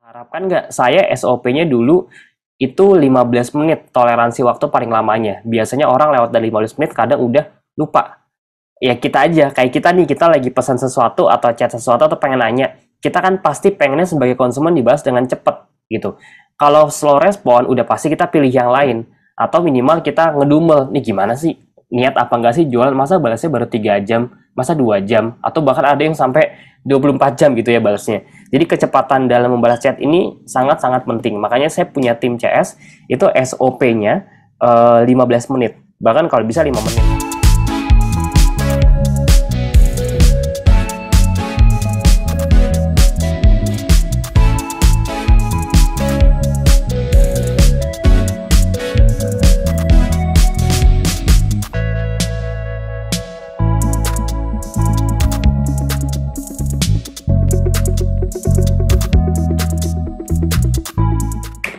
Harapkan nggak, saya SOP-nya dulu itu 15 menit toleransi waktu paling lamanya. Biasanya orang lewat dari 15 menit kadang udah lupa. Ya kita aja, kayak kita nih, kita lagi pesan sesuatu atau chat sesuatu atau pengen nanya. Kita kan pasti pengennya sebagai konsumen dibahas dengan cepet gitu. Kalau slow respon, udah pasti kita pilih yang lain. Atau minimal kita ngedumel, nih gimana sih? Niat apa enggak sih jualan, masa balasnya baru 3 jam, masa 2 jam, atau bahkan ada yang sampai 24 jam gitu ya balasnya. Jadi kecepatan dalam membalas chat ini sangat-sangat penting. Makanya saya punya tim CS, itu SOP-nya 15 menit. Bahkan kalau bisa 5 menit.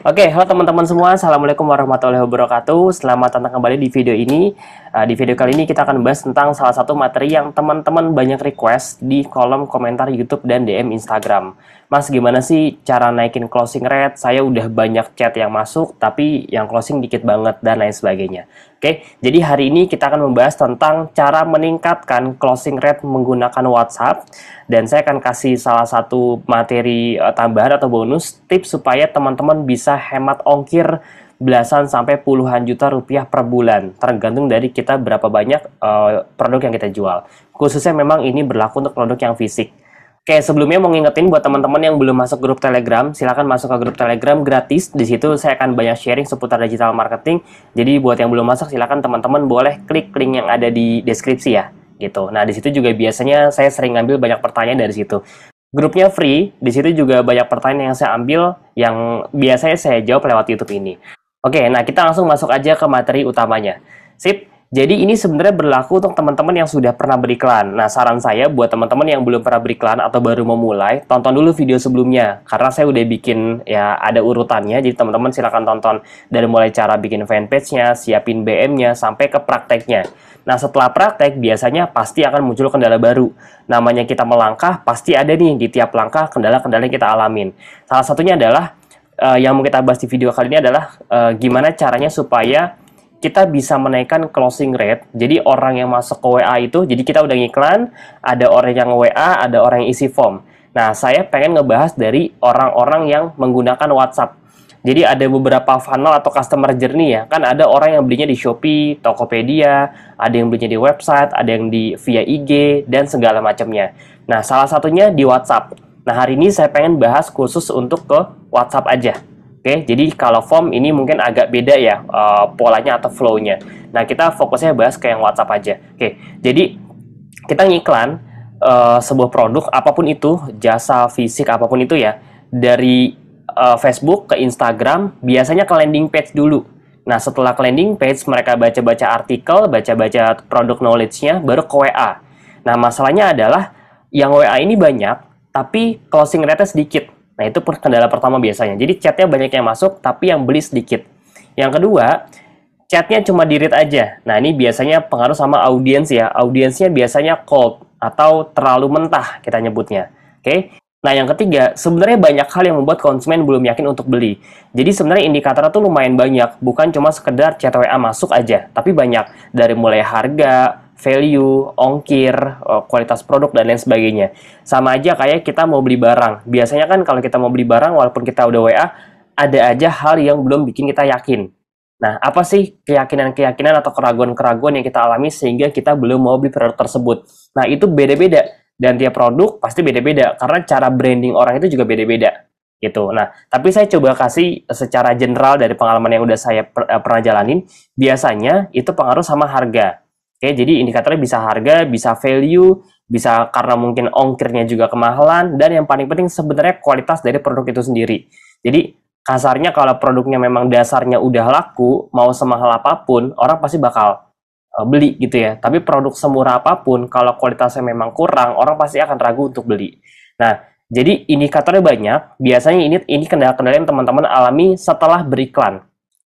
Oke, halo teman-teman semua. Assalamualaikum warahmatullahi wabarakatuh. Selamat datang kembali di video ini. Di video kali ini kita akan bahas tentang salah satu materi yang teman-teman banyak request di kolom komentar YouTube dan DM Instagram. Mas, gimana sih cara naikin closing rate? Saya udah banyak chat yang masuk, tapi yang closing dikit banget dan lain sebagainya. Oke, jadi hari ini kita akan membahas tentang cara meningkatkan closing rate menggunakan WhatsApp. Dan saya akan kasih salah satu materi tambahan atau bonus tips supaya teman-teman bisa hemat ongkir belasan sampai puluhan juta rupiah per bulan, tergantung dari kita berapa banyak produk yang kita jual. Khususnya memang ini berlaku untuk produk yang fisik. Oke, sebelumnya mau ngingetin buat teman-teman yang belum masuk grup Telegram, silakan masuk ke grup Telegram gratis. Di situ saya akan banyak sharing seputar digital marketing. Jadi buat yang belum masuk, silakan teman-teman boleh klik link yang ada di deskripsi ya, gitu. Nah, di situ juga biasanya saya sering ngambil banyak pertanyaan dari situ. Grupnya free, di situ juga banyak pertanyaan yang saya ambil yang biasanya saya jawab lewat YouTube ini. Oke, nah kita langsung masuk aja ke materi utamanya. Sip. Jadi ini sebenarnya berlaku untuk teman-teman yang sudah pernah beriklan. Nah, saran saya buat teman-teman yang belum pernah beriklan atau baru memulai, tonton dulu video sebelumnya. Karena saya udah bikin, ya ada urutannya, jadi teman-teman silakan tonton dari mulai cara bikin fanpage-nya, siapin BM-nya, sampai ke prakteknya. Nah, setelah praktek, biasanya pasti akan muncul kendala baru. Namanya kita melangkah, pasti ada nih di tiap langkah kendala-kendala yang kita alamin. Salah satunya adalah, yang mau kita bahas di video kali ini adalah gimana caranya supaya kita bisa menaikkan closing rate. Jadi orang yang masuk ke WA itu, jadi kita udah ngiklan, ada orang yang WA, ada orang yang isi form. Nah, saya pengen ngebahas dari orang-orang yang menggunakan WhatsApp. Jadi ada beberapa funnel atau customer journey ya. Kan ada orang yang belinya di Shopee, Tokopedia, ada yang belinya di website, ada yang via IG, dan segala macamnya. Nah, salah satunya di WhatsApp. Nah, hari ini saya pengen bahas khusus untuk ke WhatsApp aja. Oke, jadi kalau form ini mungkin agak beda ya polanya atau flow-nya. Nah, kita fokusnya bahas ke yang WhatsApp aja. Oke, jadi kita ngiklan sebuah produk, apapun itu, jasa fisik, apapun itu ya, dari Facebook ke Instagram, biasanya ke landing page dulu. Nah, setelah ke landing page, mereka baca-baca artikel, baca-baca produk knowledge-nya, baru ke WA. Nah, masalahnya adalah yang WA ini banyak, tapi closing rate-nya sedikit. Nah, itu kendala pertama biasanya. Jadi, chatnya banyak yang masuk, tapi yang beli sedikit. Yang kedua, chatnya cuma di-read aja. Nah, ini biasanya pengaruh sama audiens ya. Audiensnya biasanya cold atau terlalu mentah, kita nyebutnya. Oke? Nah, yang ketiga, sebenarnya banyak hal yang membuat konsumen belum yakin untuk beli. Jadi, sebenarnya indikatornya tuh lumayan banyak. Bukan cuma sekedar chat WA masuk aja, tapi banyak. Dari mulai harga, value, ongkir, kualitas produk, dan lain sebagainya. Sama aja kayak kita mau beli barang. Biasanya kan kalau kita mau beli barang, walaupun kita udah WA, ada aja hal yang belum bikin kita yakin. Nah, apa sih keyakinan-keyakinan atau keraguan-keraguan yang kita alami sehingga kita belum mau beli produk tersebut? Nah, itu beda-beda. Dan tiap produk pasti beda-beda, karena cara branding orang itu juga beda-beda. Gitu. Nah, tapi saya coba kasih secara general dari pengalaman yang udah saya pernah jalanin, biasanya itu pengaruh sama harga. Oke, jadi indikatornya bisa harga, bisa value, bisa karena mungkin ongkirnya juga kemahalan, dan yang paling penting sebenarnya kualitas dari produk itu sendiri. Jadi, kasarnya kalau produknya memang dasarnya udah laku, mau semahal apapun, orang pasti bakal beli gitu ya. Tapi produk semurah apapun, kalau kualitasnya memang kurang, orang pasti akan ragu untuk beli. Nah, jadi indikatornya banyak, biasanya ini kendala-kendala yang teman-teman alami setelah beriklan.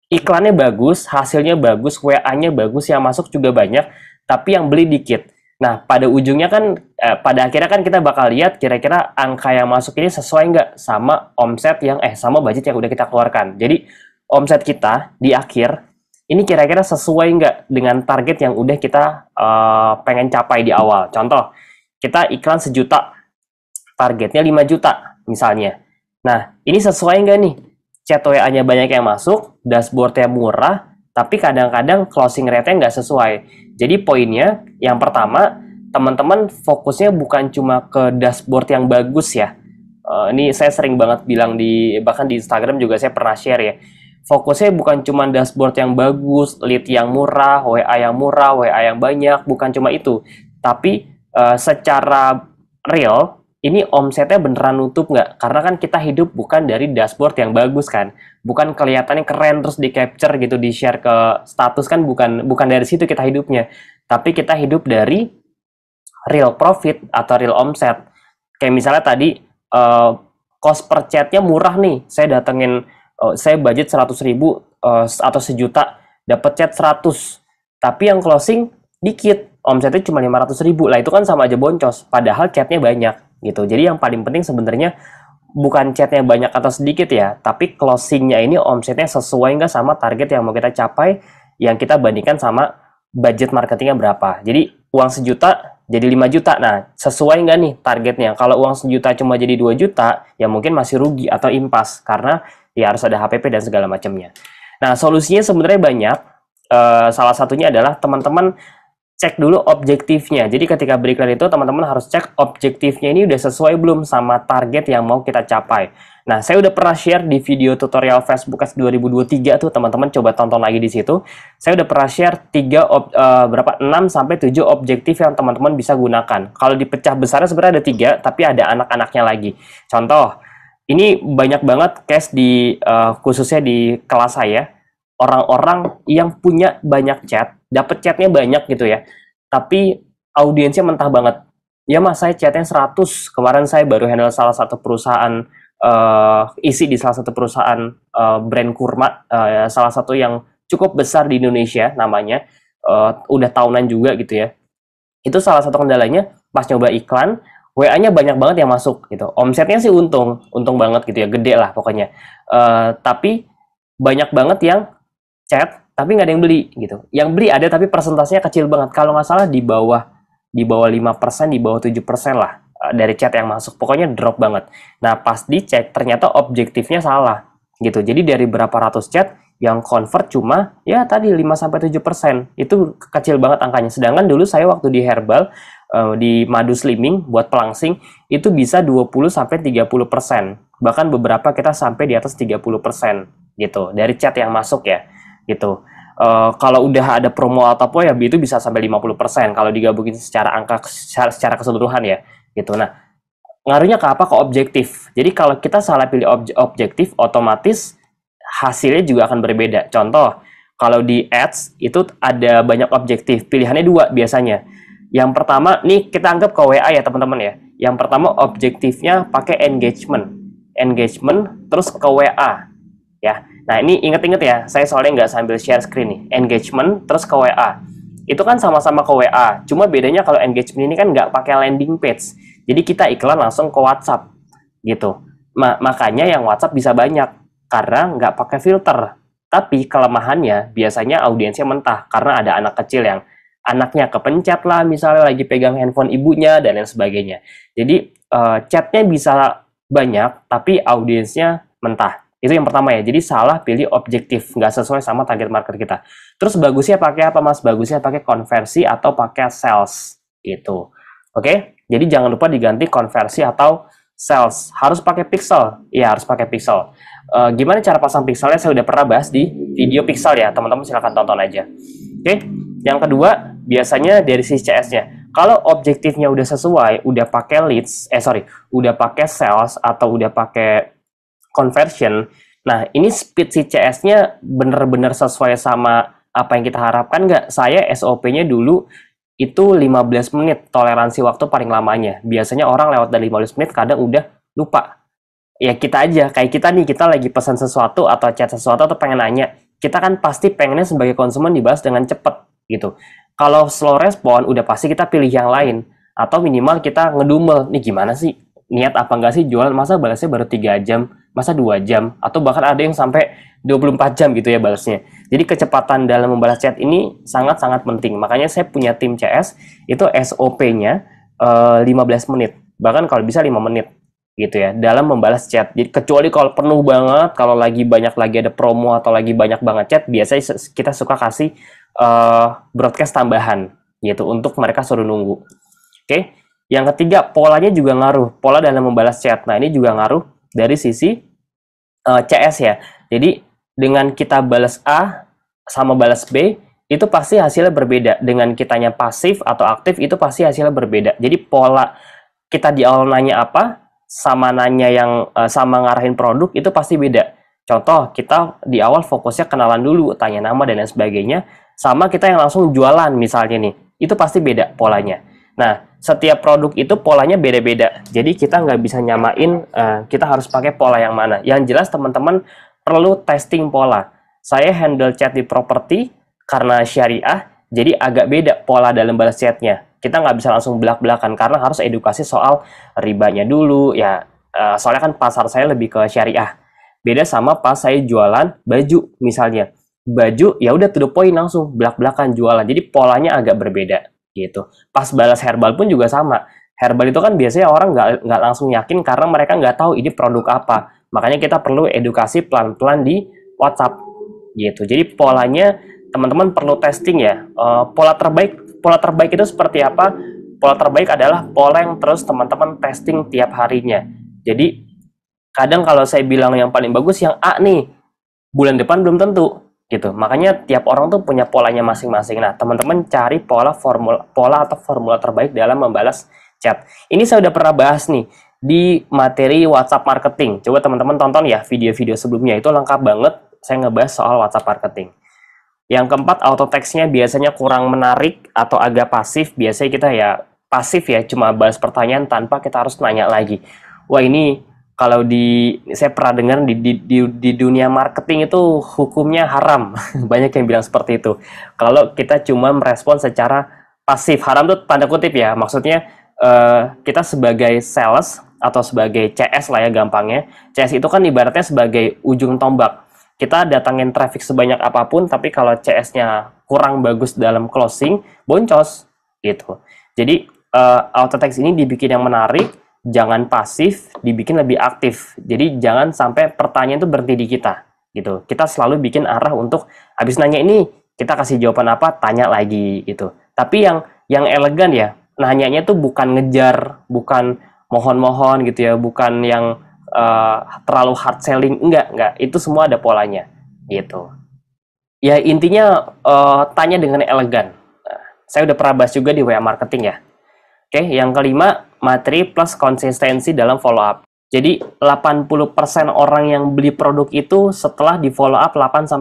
Iklannya bagus, hasilnya bagus, WA-nya bagus, yang masuk juga banyak, tapi yang beli dikit. Nah, pada ujungnya kan, pada akhirnya kan kita bakal lihat kira-kira angka yang masuk ini sesuai nggak sama omset yang, sama budget yang udah kita keluarkan. Jadi, omset kita di akhir, ini kira-kira sesuai nggak dengan target yang udah kita pengen capai di awal. Contoh, kita iklan 1 juta, targetnya 5 juta misalnya. Nah, ini sesuai nggak nih? Chat WA-nya banyak yang masuk, dashboard-nya murah, tapi kadang-kadang closing rate-nya nggak sesuai. Jadi poinnya, yang pertama, teman-teman fokusnya bukan cuma ke dashboard yang bagus ya. Ini saya sering banget bilang bahkan di Instagram juga saya pernah share ya. Fokusnya bukan cuma dashboard yang bagus, lead yang murah, WA yang banyak, bukan cuma itu. Tapi secara real, ini omsetnya beneran nutup nggak? Karena kan kita hidup bukan dari dashboard yang bagus kan, bukan kelihatannya keren terus di capture gitu, di share ke status kan, bukan dari situ kita hidupnya, tapi kita hidup dari real profit atau real omset. Kayak misalnya tadi cost per chatnya murah nih, saya budget 100.000 atau 1 juta, dapat chat 100, tapi yang closing dikit, omsetnya cuma 500.000 lah, itu kan sama aja boncos, padahal chatnya banyak gitu. Jadi yang paling penting sebenarnya bukan chatnya banyak atau sedikit ya, tapi closingnya ini omsetnya sesuai nggak sama target yang mau kita capai, yang kita bandingkan sama budget marketingnya berapa. Jadi uang 1 juta jadi 5 juta, nah sesuai nggak nih targetnya? Kalau uang 1 juta cuma jadi 2 juta, ya mungkin masih rugi atau impas, karena ya harus ada HPP dan segala macamnya. Nah, solusinya sebenarnya banyak. Salah satunya adalah teman-teman cek dulu objektifnya. Jadi ketika beriklan itu teman-teman harus cek objektifnya ini udah sesuai belum sama target yang mau kita capai. Nah, saya udah pernah share di video tutorial Facebook Ads 2023 tuh, teman-teman coba tonton lagi di situ. Saya udah pernah share 6 sampai 7 objektif yang teman-teman bisa gunakan. Kalau dipecah besarnya sebenarnya ada 3, tapi ada anak-anaknya lagi. Contoh, ini banyak banget case khususnya di kelas saya, orang-orang yang punya banyak chat, dapat chatnya banyak gitu ya, tapi audiensnya mentah banget. Ya mas, saya chatnya 100, kemarin saya baru handle salah satu perusahaan, isi di salah satu perusahaan brand kurma, salah satu yang cukup besar di Indonesia namanya, udah tahunan juga gitu ya. Itu salah satu kendalanya, pas nyoba iklan, WA-nya banyak banget yang masuk gitu. Omsetnya sih untung banget gitu ya, gede lah pokoknya. Tapi banyak banget yang chat tapi nggak ada yang beli gitu. Yang beli ada tapi persentasenya kecil banget. Kalau nggak salah di bawah 5%, di bawah 7% lah dari chat yang masuk. Pokoknya drop banget. Nah, pas dicek ternyata objektifnya salah gitu. Jadi dari berapa ratus chat yang convert cuma ya tadi 5-7%. Itu kecil banget angkanya. Sedangkan dulu saya waktu di Herbal, di madu slimming buat pelangsing itu bisa 20-30%. Bahkan beberapa kita sampai di atas 30% gitu dari chat yang masuk ya. Gitu. Kalau udah ada promo atau apa ya itu bisa sampai 50% kalau digabungin secara angka secara keseluruhan ya gitu. Nah, ngaruhnya ke apa? Ke objektif. Jadi kalau kita salah pilih objektif, otomatis hasilnya juga akan berbeda. Contoh, kalau di ads itu ada banyak objektif, pilihannya 2 biasanya. Yang pertama, nih kita anggap ke WA ya teman-teman ya. Yang pertama objektifnya pakai engagement terus ke WA ya. Nah, ini inget-inget ya, saya soalnya nggak sambil share screen nih. Engagement, terus ke WA. Itu kan sama-sama ke WA, cuma bedanya kalau engagement ini kan nggak pakai landing page. Jadi kita iklan langsung ke WhatsApp, gitu. Makanya yang WhatsApp bisa banyak, karena nggak pakai filter. Tapi kelemahannya, biasanya audiensnya mentah, karena ada anak kecil yang anaknya kepencet lah, misalnya lagi pegang handphone ibunya, dan lain sebagainya. Jadi, chatnya bisa banyak, tapi audiensnya mentah. Itu yang pertama ya, jadi salah pilih objektif, nggak sesuai sama target market kita. Terus bagusnya pakai apa mas? Bagusnya pakai konversi atau pakai sales, gitu. Oke, jadi jangan lupa diganti konversi atau sales. Harus pakai pixel? Iya, harus pakai pixel. Gimana cara pasang pixelnya? Saya udah pernah bahas di video pixel ya, teman-teman silahkan tonton aja. Oke, yang kedua, biasanya dari sisi CS-nya. Kalau objektifnya udah sesuai, udah pakai leads, udah pakai sales atau udah pakai conversion. Nah, ini speed si CS-nya bener-bener sesuai sama apa yang kita harapkan nggak? Saya SOP-nya dulu itu 15 menit toleransi waktu paling lamanya. Biasanya orang lewat dari 15 menit kadang udah lupa. Ya kita aja, kayak kita nih, kita lagi pesan sesuatu atau chat sesuatu atau pengen nanya. Kita kan pasti pengennya sebagai konsumen dibahas dengan cepet gitu. Kalau slow respon, udah pasti kita pilih yang lain. Atau minimal kita ngedumel, nih gimana sih? Niat apa enggak sih jualan? Masa balasnya baru 3 jam? Masa 2 jam? Atau bahkan ada yang sampai 24 jam gitu ya balasnya. Jadi kecepatan dalam membalas chat ini sangat-sangat penting. Makanya saya punya tim CS, itu SOP-nya 15 menit. Bahkan kalau bisa 5 menit gitu ya dalam membalas chat. Jadi kecuali kalau penuh banget, kalau lagi banyak lagi ada promo atau lagi banyak banget chat, biasanya kita suka kasih broadcast tambahan gitu untuk mereka suruh nunggu. Oke. Yang ketiga, polanya juga ngaruh. Pola dalam membalas chat. Nah, ini juga ngaruh dari sisi CS ya. Jadi dengan kita balas A sama balas B itu pasti hasilnya berbeda. Dengan kitanya pasif atau aktif itu pasti hasilnya berbeda. Jadi pola kita di awal nanya apa sama nanya yang sama ngarahin produk itu pasti beda. Contoh, kita di awal fokusnya kenalan dulu, tanya nama dan lain sebagainya, sama kita yang langsung jualan misalnya nih, itu pasti beda polanya. Nah, setiap produk itu polanya beda-beda, jadi kita nggak bisa nyamain kita harus pakai pola yang mana. Yang jelas teman-teman perlu testing pola. Saya handle chat di properti karena syariah, jadi agak beda pola dalam balas chatnya. Kita nggak bisa langsung belak-belakan karena harus edukasi soal ribanya dulu ya. Soalnya kan pasar saya lebih ke syariah. Beda sama pas saya jualan baju misalnya. Baju ya udah to the point langsung belak-belakan jualan. Jadi polanya agak berbeda gitu. Pas balas herbal pun juga sama. Herbal itu kan biasanya orang nggak langsung yakin karena mereka nggak tahu ini produk apa. Makanya kita perlu edukasi pelan-pelan di WhatsApp gitu. Jadi polanya teman-teman perlu testing ya. Pola terbaik itu seperti apa? Pola terbaik adalah pola yang terus teman-teman testing tiap harinya. Jadi kadang kalau saya bilang yang paling bagus yang A nih, bulan depan belum tentu gitu. Makanya tiap orang tuh punya polanya masing-masing. Nah, teman-teman cari pola atau formula terbaik dalam membalas chat. Ini saya udah pernah bahas nih di materi WhatsApp marketing. Coba teman-teman tonton ya video-video sebelumnya, itu lengkap banget saya ngebahas soal WhatsApp marketing. Yang keempat, auto text-nya biasanya kurang menarik atau agak pasif. Biasanya kita ya pasif ya, cuma balas pertanyaan tanpa kita harus nanya lagi. Wah, ini kalau saya pernah dengar di dunia marketing itu hukumnya haram. Banyak yang bilang seperti itu. Kalau kita cuma merespon secara pasif, haram tuh tanda kutip ya. Maksudnya kita sebagai sales atau sebagai CS lah ya gampangnya. CS itu kan ibaratnya sebagai ujung tombak. Kita datangin traffic sebanyak apapun, tapi kalau CS-nya kurang bagus dalam closing, boncos gitu. Jadi auto text ini dibikin yang menarik, jangan pasif, dibikin lebih aktif. Jadi jangan sampai pertanyaan itu berhenti di kita gitu. Kita selalu bikin arah untuk habis nanya ini kita kasih jawaban apa, tanya lagi gitu. Tapi yang elegan ya, nanyanya tuh bukan ngejar, bukan mohon-mohon gitu ya, bukan yang terlalu hard selling, enggak, itu semua ada polanya gitu. Ya intinya tanya dengan elegan. Nah, saya udah pernah bahas juga di WA marketing ya. Oke, yang kelima, materi plus konsistensi dalam follow up. Jadi 80% orang yang beli produk itu setelah di follow up 8-12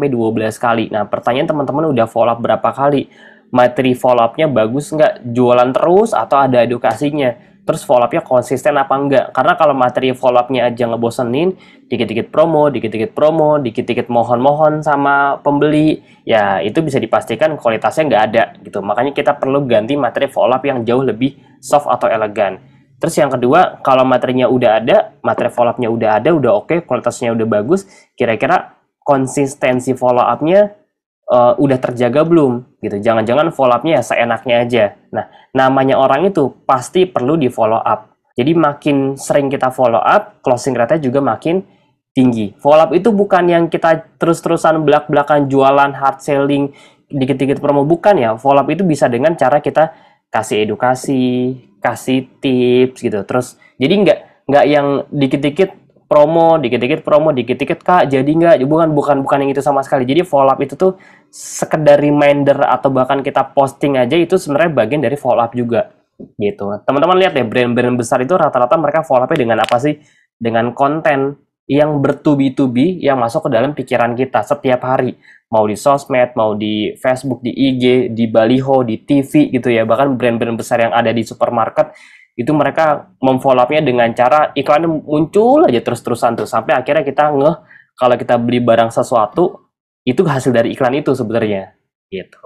kali. Nah, pertanyaan teman-teman udah follow up berapa kali? Materi follow up-nya bagus nggak? Jualan terus atau ada edukasinya? Terus follow up-nya konsisten apa enggak? Karena kalau materi follow up-nya aja ngebosenin, dikit-dikit promo, dikit-dikit mohon-mohon sama pembeli, ya itu bisa dipastikan kualitasnya nggak ada gitu. Makanya kita perlu ganti materi follow up yang jauh lebih soft atau elegan. Terus yang kedua, kalau materinya udah ada, materi follow up-nya udah ada, udah oke, kualitasnya udah bagus, kira-kira konsistensi follow up-nya udah terjaga belum gitu. Jangan-jangan follow up-nya ya seenaknya aja. Nah, namanya orang itu pasti perlu di follow up. Jadi makin sering kita follow up, closing rate-nya juga makin tinggi. Follow up itu bukan yang kita terus-terusan belak-belakan jualan, hard selling, dikit-dikit promo, bukan ya. Follow up itu bisa dengan cara kita kasih edukasi, kasih tips gitu. Terus jadi nggak yang dikit-dikit promo, dikit-dikit Kak, jadi nggak, bukan yang itu sama sekali. Jadi follow up itu tuh sekedar reminder atau bahkan kita posting aja itu sebenarnya bagian dari follow up juga gitu. Teman-teman lihat deh, brand-brand besar itu rata-rata mereka follow up-nya dengan apa sih? Dengan konten yang bertubi-tubi yang masuk ke dalam pikiran kita setiap hari. Mau di sosmed, mau di Facebook, di IG, di baliho, di TV gitu ya. Bahkan brand-brand besar yang ada di supermarket itu mereka memfollow up-nya dengan cara iklannya muncul aja terus-terusan tuh sampai akhirnya kita ngeh kalau kita beli barang sesuatu itu hasil dari iklan itu sebenarnya gitu.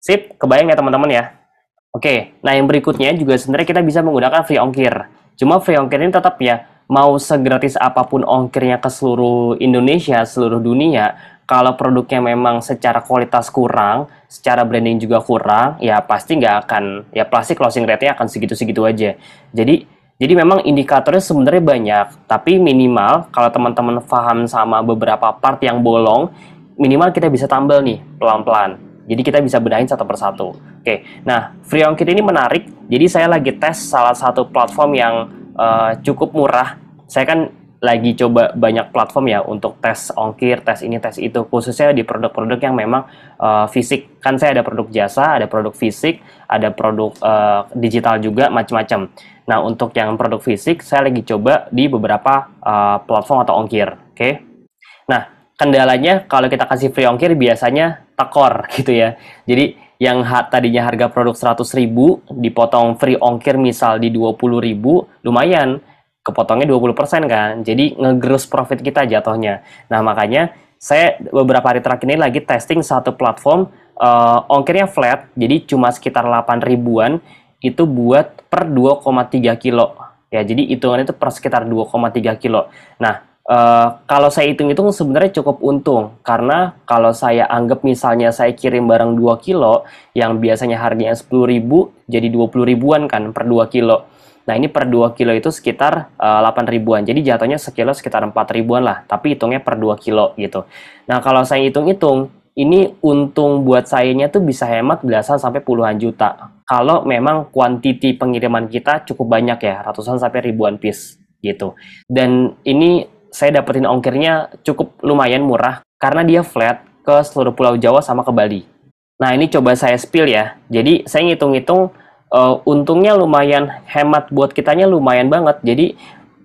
Sip, kebayang ya teman-teman ya? Oke, nah yang berikutnya juga sebenarnya kita bisa menggunakan free ongkir. Cuma free ongkir ini tetap ya, mau segratis apapun ongkirnya ke seluruh Indonesia, seluruh dunia, kalau produknya memang secara kualitas kurang, secara branding juga kurang, ya pasti nggak akan, ya pasti closing rate-nya akan segitu-segitu aja. Jadi, jadi memang indikatornya sebenarnya banyak, tapi minimal kalau teman-teman paham sama beberapa part yang bolong, minimal kita bisa tambal nih pelan-pelan. Jadi kita bisa bedahin satu persatu. Oke, nah free ongkir ini menarik. Jadi saya lagi tes salah satu platform yang cukup murah. Saya kan lagi coba banyak platform ya untuk tes ongkir, tes ini, tes itu. Khususnya di produk-produk yang memang fisik. Kan saya ada produk jasa, ada produk fisik, ada produk digital juga, macam-macam. Nah untuk yang produk fisik, saya lagi coba di beberapa platform atau ongkir. Oke. Nah, kendalanya kalau kita kasih free ongkir biasanya tekor gitu ya. Jadi yang tadinya harga produk 100.000 dipotong free ongkir misal di 20.000, lumayan kepotongnya 20% kan. Jadi ngegerus profit kita jatuhnya. Nah, makanya saya beberapa hari terakhir ini lagi testing satu platform ongkirnya flat, jadi cuma sekitar 8 ribuan itu buat per 2,3 kilo. Ya, jadi hitungan itu per sekitar 2,3 kilo. Nah, kalau saya hitung-hitung sebenarnya cukup untung karena kalau saya anggap misalnya saya kirim barang 2 kilo yang biasanya harganya 10.000 jadi 20 ribuan kan per 2 kilo. Nah ini per 2 kilo itu sekitar 8 ribuan, jadi jatuhnya sekilo sekitar 4 ribuan lah, tapi hitungnya per 2 kilo gitu. Nah kalau saya hitung-hitung, ini untung buat sayanya tuh bisa hemat belasan sampai puluhan juta. Kalau memang kuantiti pengiriman kita cukup banyak ya, ratusan sampai ribuan piece gitu. Dan ini saya dapetin ongkirnya cukup lumayan murah karena dia flat ke seluruh Pulau Jawa sama ke Bali. Nah, ini coba saya spill ya. Jadi, saya ngitung-ngitung untungnya lumayan, hemat buat kitanya lumayan banget. Jadi,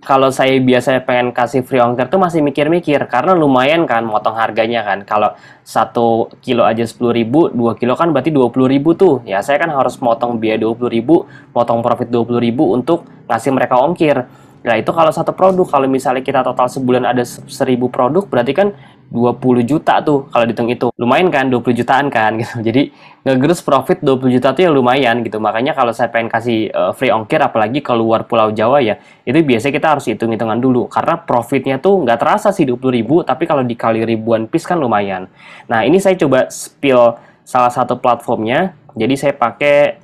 kalau saya biasanya pengen kasih free ongkir tuh masih mikir-mikir karena lumayan kan motong harganya kan. Kalau 1 kilo aja 10.000, 2 kilo kan berarti 20.000 tuh. Ya, saya kan harus motong biaya 20.000, motong profit 20.000 untuk ngasih mereka ongkir. Nah, itu kalau satu produk, kalau misalnya kita total sebulan ada 1.000 produk, berarti kan 20 juta tuh kalau dihitung itu. Lumayan kan, 20 jutaan kan gitu. Jadi ngegerus profit 20 juta tuh ya lumayan gitu. Makanya kalau saya pengen kasih free ongkir apalagi keluar Pulau Jawa ya, itu biasanya kita harus hitung-hitungan dulu karena profitnya tuh nggak terasa sih 20.000, tapi kalau dikali ribuan piece kan lumayan. Nah, ini saya coba spill salah satu platformnya. Jadi saya pakai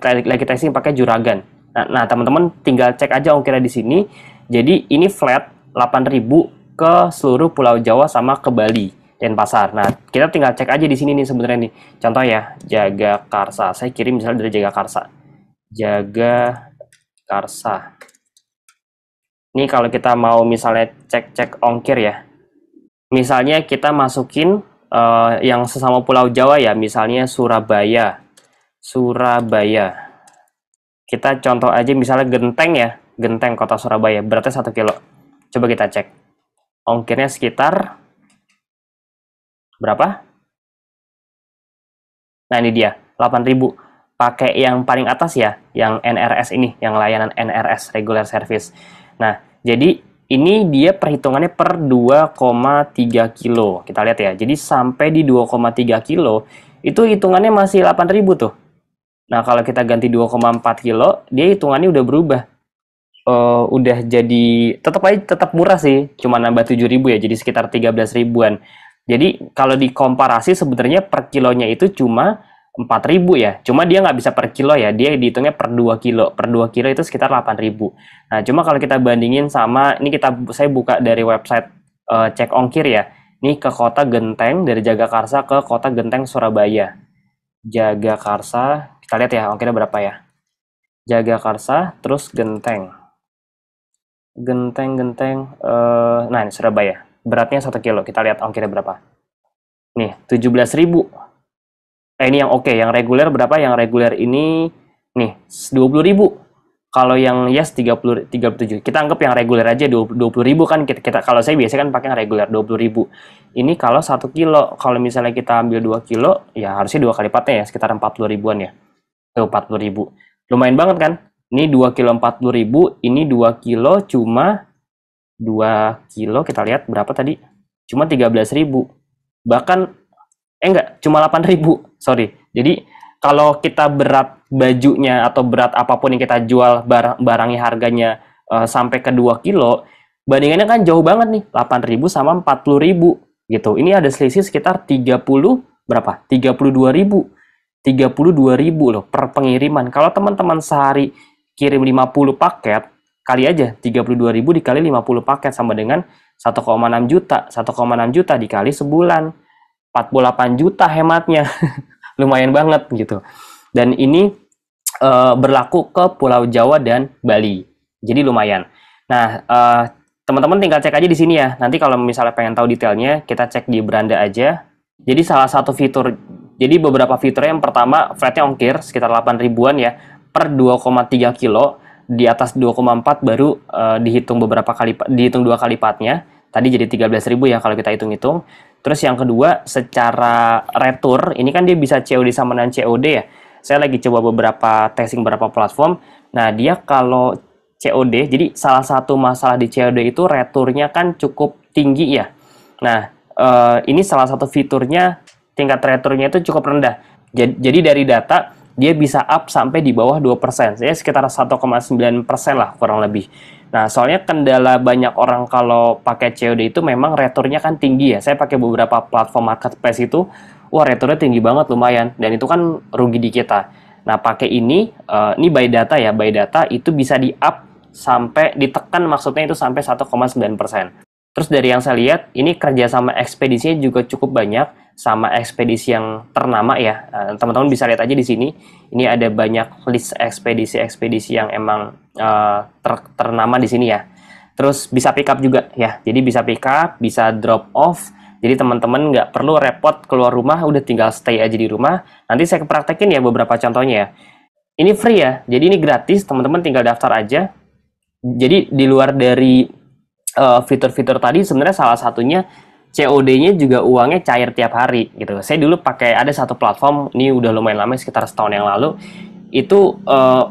lagi testing pakai Juragan. Nah, teman-teman tinggal cek aja ongkirnya di sini. Jadi ini flat 8.000 ke seluruh Pulau Jawa sama ke Bali dan pasar. Nah, kita tinggal cek aja di sini nih sebenarnya nih. Contoh ya, Jagakarsa. Saya kirim misalnya dari Jagakarsa. Jagakarsa. Ini kalau kita mau misalnya cek-cek ongkir ya. Misalnya kita masukin yang sesama Pulau Jawa ya, misalnya Surabaya. Surabaya. Kita contoh aja misalnya Genteng ya, Genteng kota Surabaya, beratnya 1 kilo. Coba kita cek. Ongkirnya sekitar berapa? Nah ini dia, 8.000. Pakai yang paling atas ya, yang NRS ini, yang layanan NRS, Regular Service. Nah, jadi ini dia perhitungannya per 2,3 kilo. Kita lihat ya, jadi sampai di 2,3 kilo, itu hitungannya masih 8.000 tuh. Nah, kalau kita ganti 2,4 kilo, dia hitungannya udah berubah. Udah jadi, tetap murah sih, cuma nambah 7.000 ya, jadi sekitar 13 ribuan. Jadi, kalau dikomparasi sebenarnya per kilonya itu cuma 4.000 ya, cuma dia nggak bisa per kilo ya, dia dihitungnya per 2 kilo. Per 2 kilo itu sekitar 8.000. Nah, cuma kalau kita bandingin sama, ini saya buka dari website cek ongkir ya, ini ke kota Genteng, dari Jagakarsa ke kota Genteng, Surabaya. Jagakarsa, kita lihat ya ongkirnya berapa ya. Jagakarsa, terus Genteng. Nah ini Surabaya. Beratnya 1 kilo, kita lihat ongkirnya berapa. Nih, 17.000. Ini yang oke, yang reguler berapa? Yang reguler ini, nih, 20.000. Kalau yang yes 37. Kita anggap yang reguler aja 20.000 kan. Kalau saya biasanya kan pakai yang reguler 20.000. Ini kalau 1 kilo. Kalau misalnya kita ambil 2 kilo, ya harusnya 2 kali lipatnya ya, sekitar 40 ribuan ya. 40.000. Lumayan banget kan? Ini 2 kilo 40.000, ini 2 kilo cuma 2 kilo, kita lihat berapa tadi? Cuma 13.000. Bahkan, enggak, cuma 8.000. sorry. Jadi kalau kita berat bajunya atau berat apapun yang kita jual barangnya harganya sampai ke 2 kilo, bandingannya kan jauh banget nih, 8.000 sama 40.000 gitu. Ini ada selisih sekitar 30 berapa? 32.000. 32.000 loh per pengiriman. Kalau teman-teman sehari kirim 50 paket, kali aja 32.000 dikali 50 paket sama dengan 1,6 juta. 1,6 juta dikali sebulan. 48 juta hematnya. Lumayan banget gitu. Dan ini berlaku ke Pulau Jawa dan Bali. Jadi lumayan. Nah, teman-teman tinggal cek aja di sini ya. Nanti kalau misalnya pengen tahu detailnya, kita cek di beranda aja. Jadi salah satu fitur, jadi beberapa fiturnya, yang pertama flatnya ongkir sekitar 8 ribuan ya per 2,3 kilo. Di atas 2,4 baru dihitung beberapa kali, dihitung 2 kali lipatnya. Tadi jadi 13.000 ya kalau kita hitung-hitung. Terus yang kedua, secara retur, ini kan dia bisa COD sama dengan COD ya. Saya lagi coba beberapa testing beberapa platform. Nah, dia kalau COD, jadi salah satu masalah di COD itu returnya kan cukup tinggi ya. Nah, ini salah satu fiturnya, tingkat returnya itu cukup rendah. Jadi dari data, dia bisa up sampai di bawah 2%. Jadi sekitar 1,9% lah kurang lebih. Nah, soalnya kendala banyak orang kalau pakai COD itu memang returnya kan tinggi ya. Saya pakai beberapa platform marketplace itu, wah returnya tinggi banget lumayan. Dan itu kan rugi di kita. Nah, pakai ini by data ya. By data itu bisa di-up sampai, ditekan maksudnya itu sampai 1,9%. Terus dari yang saya lihat, ini kerjasama ekspedisinya juga cukup banyak sama ekspedisi yang ternama ya. Teman-teman bisa lihat aja di sini. Ini ada banyak list ekspedisi-ekspedisi yang emang ternama di sini ya. Terus bisa pick up juga ya. Jadi bisa pick up, bisa drop off. Jadi teman-teman nggak perlu repot keluar rumah, udah tinggal stay aja di rumah. Nanti saya praktekin ya beberapa contohnya ya. Ini free ya, jadi ini gratis. Teman-teman tinggal daftar aja. Jadi di luar dari fitur-fitur tadi, sebenarnya salah satunya COD-nya juga uangnya cair tiap hari gitu. Saya dulu pakai ada satu platform, ini udah lumayan lama, sekitar setahun yang lalu. Itu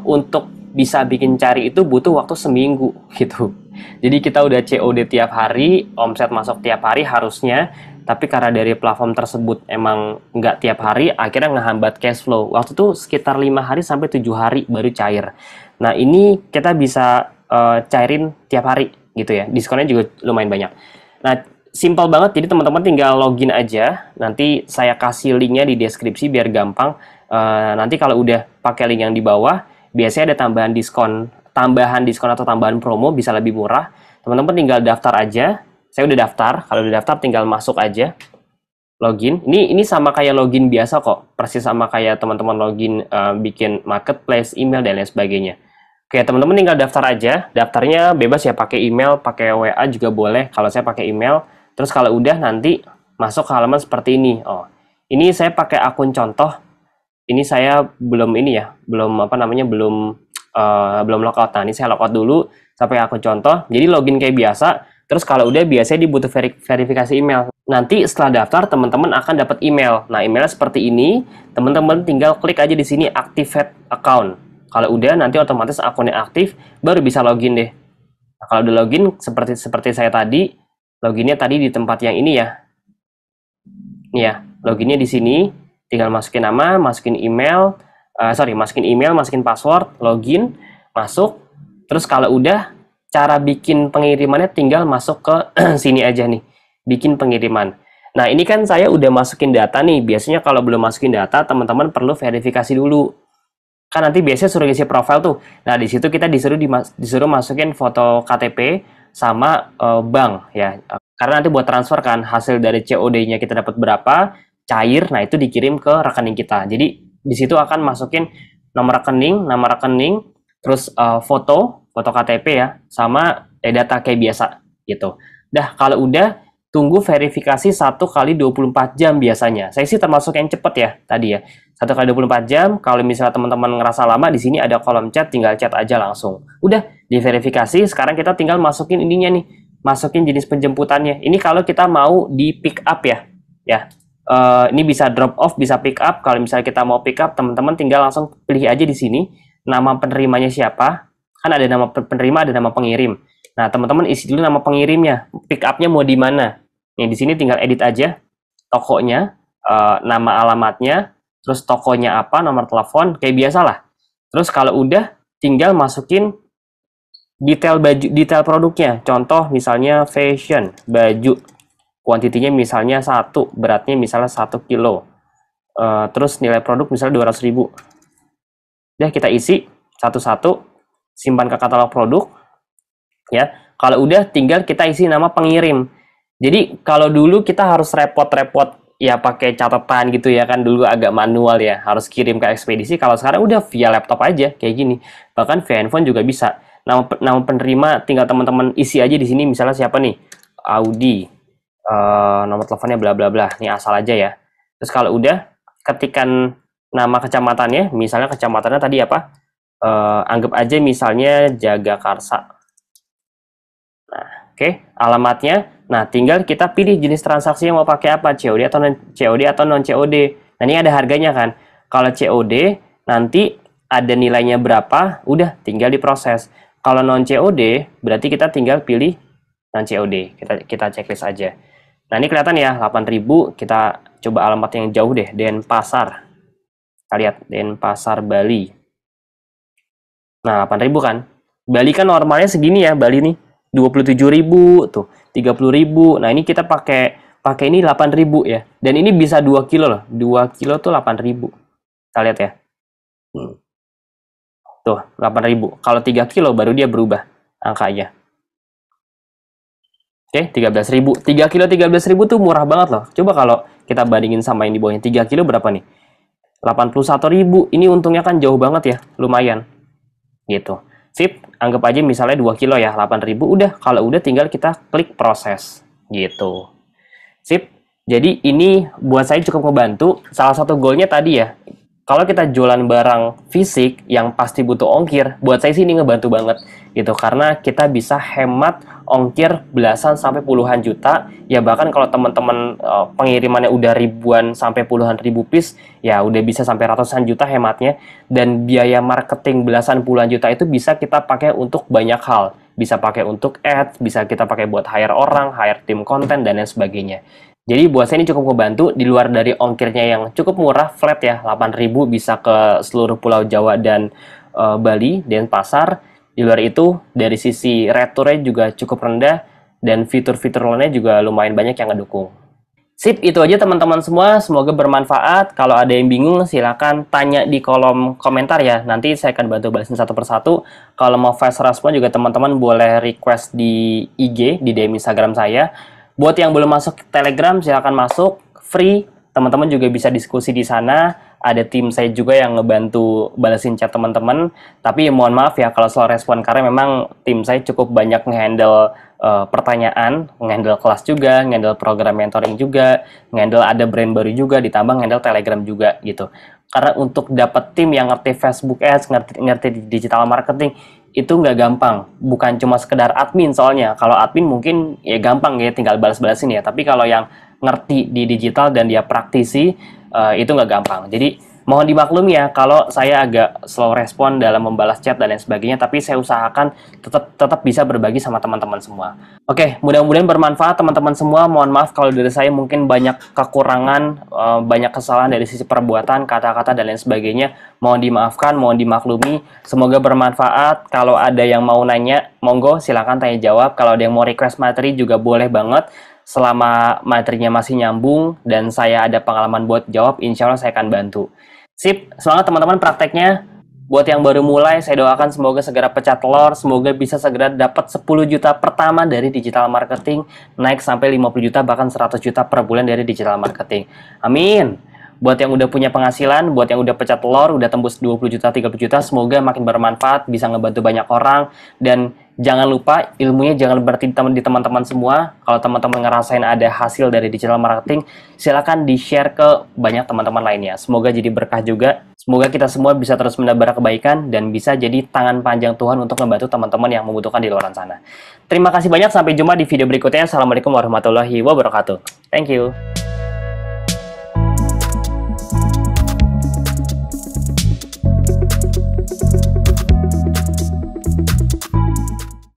untuk bisa bikin cari itu butuh waktu seminggu gitu. Jadi kita udah COD tiap hari, omset masuk tiap hari harusnya, tapi karena dari platform tersebut emang nggak tiap hari, akhirnya ngehambat cash flow. Waktu itu sekitar 5 hari sampai 7 hari baru cair. Nah, ini kita bisa cairin tiap hari gitu ya, diskonnya juga lumayan banyak. Nah, simple banget, jadi teman-teman tinggal login aja, nanti saya kasih linknya di deskripsi biar gampang. Nanti kalau udah pakai link yang di bawah, biasanya ada tambahan diskon atau tambahan promo, bisa lebih murah. Teman-teman tinggal daftar aja. Saya udah daftar, kalau udah daftar tinggal masuk aja, login. Ini sama kayak login biasa kok, persis sama kayak teman-teman login bikin marketplace, email dan lain sebagainya. Oke, teman-teman tinggal daftar aja. Daftarnya bebas ya, pakai email, pakai WA juga boleh. Kalau saya pakai email. Terus kalau udah nanti masuk ke halaman seperti ini. Oh, ini saya pakai akun contoh. Ini saya belum ini ya, belum logout. Nah, ini saya logout dulu sampai akun contoh. Jadi login kayak biasa. Terus kalau udah biasanya dibutuh verifikasi email. Nanti setelah daftar teman-teman akan dapat email. Nah, emailnya seperti ini. Teman-teman tinggal klik aja di sini activate account. Kalau udah, nanti otomatis akunnya aktif, baru bisa login deh. Nah, kalau udah login, seperti saya tadi, loginnya tadi di tempat yang ini ya. Nih ya, loginnya di sini, tinggal masukin nama, masukin email, masukin password, login, masuk. Terus kalau udah, cara bikin pengirimannya tinggal masuk ke sini aja nih, bikin pengiriman. Nah, ini kan saya udah masukin data nih. Biasanya kalau belum masukin data, teman-teman perlu verifikasi dulu. Kan nanti biasanya suruh isi profil tuh. Nah, di situ kita disuruh masukin foto KTP sama bank ya. Karena nanti buat transfer kan, hasil dari COD-nya kita dapat berapa, cair, nah itu dikirim ke rekening kita. Jadi di situ akan masukin nama rekening, terus foto KTP ya, sama data kayak biasa gitu. Dah, kalau udah tunggu verifikasi 1 kali 24 jam biasanya. Saya sih termasuk yang cepet ya tadi ya. 1 kali 24 jam. Kalau misalnya teman-teman ngerasa lama, di sini ada kolom chat, tinggal chat aja langsung. Udah diverifikasi, sekarang kita tinggal masukin ininya nih. Masukin jenis penjemputannya. Ini kalau kita mau di pick up ya. Ini bisa drop off, bisa pick up. Kalau misalnya kita mau pick up, teman-teman tinggal langsung pilih aja di sini nama penerimanya siapa. Kan ada nama penerima, ada nama pengirim. Nah, teman-teman isi dulu nama pengirimnya, pick up-nya mau di mana. Nih, di sini tinggal edit aja tokonya, nama alamatnya, terus tokonya apa, nomor telepon, kayak biasa lah. Terus kalau udah, tinggal masukin detail baju, detail produknya. Contoh misalnya fashion, baju, kuantitinya misalnya 1, beratnya misalnya 1 kilo. Terus nilai produk misalnya 200.000. Udah kita isi satu-satu, simpan ke katalog produk. Ya, kalau udah tinggal kita isi nama pengirim. Jadi kalau dulu kita harus repot-repot ya pakai catatan gitu ya kan, dulu agak manual ya, harus kirim ke ekspedisi. Kalau sekarang udah via laptop aja kayak gini. Bahkan via handphone juga bisa. Nama penerima tinggal teman-teman isi aja di sini, misalnya siapa nih? Audi. Nomor teleponnya bla bla bla. Ini asal aja ya. Terus kalau udah ketikan nama kecamatannya, misalnya kecamatannya tadi apa? Anggap aja misalnya Jagakarsa. Nah, oke, alamatnya. Nah, tinggal kita pilih jenis transaksi yang mau pakai apa, COD atau non COD. Nah, ini ada harganya kan. Kalau COD nanti ada nilainya berapa, udah tinggal diproses. Kalau non COD berarti kita tinggal pilih non COD. Kita checklist aja. Nah, ini kelihatan ya, 8.000. Kita coba alamat yang jauh deh, Denpasar. Kita lihat, Denpasar, Bali. Nah, 8.000 kan. Bali kan normalnya segini ya, Bali nih. 27.000 tuh, 30.000. Nah, ini kita pakai ini 8.000 ya. Dan ini bisa 2 kilo loh. 2 kilo tuh 8.000. Kita lihat ya. Tuh, 8.000. Kalau 3 kilo baru dia berubah angkanya. Oke, 13.000. 3 kilo 13.000 tuh murah banget loh. Coba kalau kita bandingin sama yang di bawahnya. 3 kilo berapa nih? 81.000. Ini untungnya kan jauh banget ya. Lumayan. Gitu. Sip, anggap aja misalnya 2 kilo ya, 8.000. Udah, kalau udah tinggal kita klik proses. Gitu. Sip. Jadi ini buat saya cukup ngebantu. Salah satu goalnya tadi ya, kalau kita jualan barang fisik yang pasti butuh ongkir, buat saya sih ini ngebantu banget gitu, karena kita bisa hemat ongkir belasan sampai puluhan juta. Ya bahkan kalau teman-teman pengirimannya udah ribuan sampai puluhan ribu piece, ya udah bisa sampai ratusan juta hematnya. Dan biaya marketing belasan puluhan juta itu bisa kita pakai untuk banyak hal. Bisa pakai untuk ads, bisa kita pakai buat hire orang, hire tim konten, dan lain sebagainya. Jadi buat saya ini cukup membantu, di luar dari ongkirnya yang cukup murah, flat ya, 8.000 bisa ke seluruh Pulau Jawa dan Bali, Denpasar. Di luar itu, dari sisi returnya juga cukup rendah, dan fitur-fitur lainnya juga lumayan banyak yang ngedukung. Sip, itu aja teman-teman semua, semoga bermanfaat. Kalau ada yang bingung, silakan tanya di kolom komentar ya, nanti saya akan bantu balasin satu persatu. Kalau mau fast respon juga teman-teman boleh request di IG, di DM Instagram saya. Buat yang belum masuk Telegram, silahkan masuk, free. Teman-teman juga bisa diskusi di sana. Ada tim saya juga yang ngebantu balesin chat teman-teman. Tapi mohon maaf ya kalau slow respon, karena memang tim saya cukup banyak ngehandle pertanyaan, ngehandle kelas juga, ngehandle program mentoring juga, ngehandle ada brand baru juga, ditambah ngehandle Telegram juga gitu. Karena untuk dapat tim yang ngerti Facebook Ads, ngerti digital marketing, itu nggak gampang. Bukan cuma sekedar admin soalnya. Kalau admin mungkin ya gampang ya, tinggal balas-balasin ya. Tapi kalau yang ngerti di digital dan dia praktisi, itu nggak gampang. Jadi mohon dimaklumi ya kalau saya agak slow respon dalam membalas chat dan lain sebagainya. Tapi saya usahakan tetap bisa berbagi sama teman-teman semua. Oke, mudah-mudahan bermanfaat teman-teman semua. Mohon maaf kalau dari saya mungkin banyak kekurangan, banyak kesalahan dari sisi perbuatan, kata-kata, dan lain sebagainya. Mohon dimaafkan, mohon dimaklumi. Semoga bermanfaat. Kalau ada yang mau nanya, monggo silakan tanya jawab. Kalau ada yang mau request materi juga boleh banget. Selama materinya masih nyambung dan saya ada pengalaman buat jawab, insya Allah saya akan bantu. Sip, semangat teman-teman prakteknya. Buat yang baru mulai, saya doakan semoga segera pecah telur, semoga bisa segera dapat 10 juta pertama dari digital marketing, naik sampai 50 juta, bahkan 100 juta per bulan dari digital marketing. Amin. Buat yang udah punya penghasilan, buat yang udah pecah telur, udah tembus 20 juta, 30 juta, semoga makin bermanfaat, bisa ngebantu banyak orang. Dan jangan lupa, ilmunya jangan berhenti di teman-teman semua. Kalau teman-teman ngerasain ada hasil dari digital marketing, silakan di-share ke banyak teman-teman lainnya. Semoga jadi berkah juga. Semoga kita semua bisa terus menebar kebaikan dan bisa jadi tangan panjang Tuhan untuk membantu teman-teman yang membutuhkan di luar sana. Terima kasih banyak, sampai jumpa di video berikutnya. Assalamualaikum warahmatullahi wabarakatuh. Thank you.